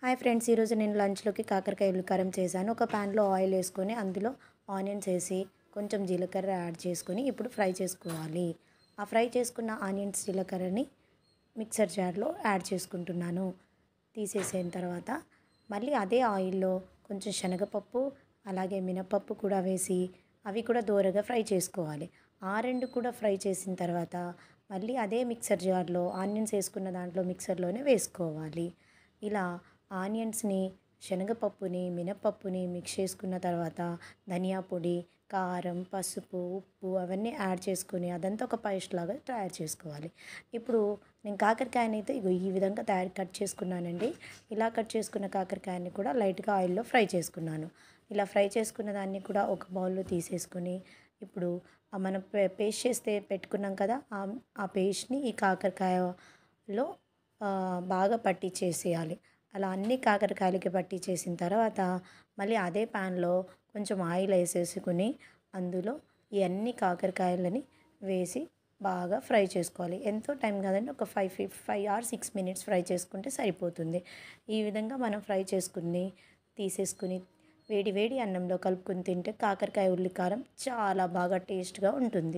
Hi friends, ఈరోజు నేను లంచ్లోకి కాకరకాయ ఉల్లికారం చేశాను. ఒక ప్యాన్లో ఆయిల్ వేసుకొని అందులో ఆనియన్స్ వేసి కొంచెం జీలకర్ర యాడ్ చేసుకొని ఇప్పుడు ఫ్రై చేసుకోవాలి. ఆ ఫ్రై చేసుకున్న ఆనియన్స్ జీలకర్రని మిక్సర్ జార్లో యాడ్ చేసుకుంటున్నాను. తీసేసిన తర్వాత మళ్ళీ అదే ఆయిల్లో కొంచెం శనగపప్పు అలాగే మినపప్పు కూడా వేసి అవి కూడా దోరగా ఫ్రై చేసుకోవాలి. ఆ రెండు కూడా ఫ్రై చేసిన తర్వాత మళ్ళీ అదే మిక్సర్ జార్లో ఆనియన్స్ వేసుకున్న దాంట్లో మిక్సర్లోనే వేసుకోవాలి. ఇలా ఆనియన్స్ని, శనగపప్పుని, మినపప్పుని మిక్స్ చేసుకున్న తర్వాత ధనియా పొడి, కారం, పసుపు, ఉప్పు అవన్నీ యాడ్ చేసుకొని అదంతా ఒక పేస్ట్ లాగా తయారు చేసుకోవాలి. ఇప్పుడు నేను కాకరకాయని అయితే ఇగో ఈ విధంగా కట్ చేసుకున్నానండి. ఇలా కట్ చేసుకున్న కాకరకాయని కూడా లైట్గా ఆయిల్లో ఫ్రై చేసుకున్నాను. ఇలా ఫ్రై చేసుకున్న దాన్ని కూడా ఒక బౌల్లో తీసేసుకొని ఇప్పుడు మనం పేస్ట్ చేస్తే పెట్టుకున్నాం కదా, ఆ పేస్ట్ని ఈ కాకరకాయలో బాగా పట్టించేసేయాలి. అలా అన్ని కాకరకాయలకి పట్టించేసిన తర్వాత మళ్ళీ అదే ప్యాన్లో కొంచెం ఆయిల్ వేసేసుకుని అందులో ఈ అన్ని కాకరకాయలని వేసి బాగా ఫ్రై చేసుకోవాలి. ఎంతో టైం కాదండి, ఒక 5 ఆర్ 6 మినిట్స్ ఫ్రై చేసుకుంటే సరిపోతుంది. ఈ విధంగా మనం ఫ్రై చేసుకుని తీసేసుకుని వేడి వేడి అన్నంలో కలుపుకొని తింటే కాకరకాయ ఉల్లికారం చాలా బాగా టేస్ట్గా ఉంటుంది.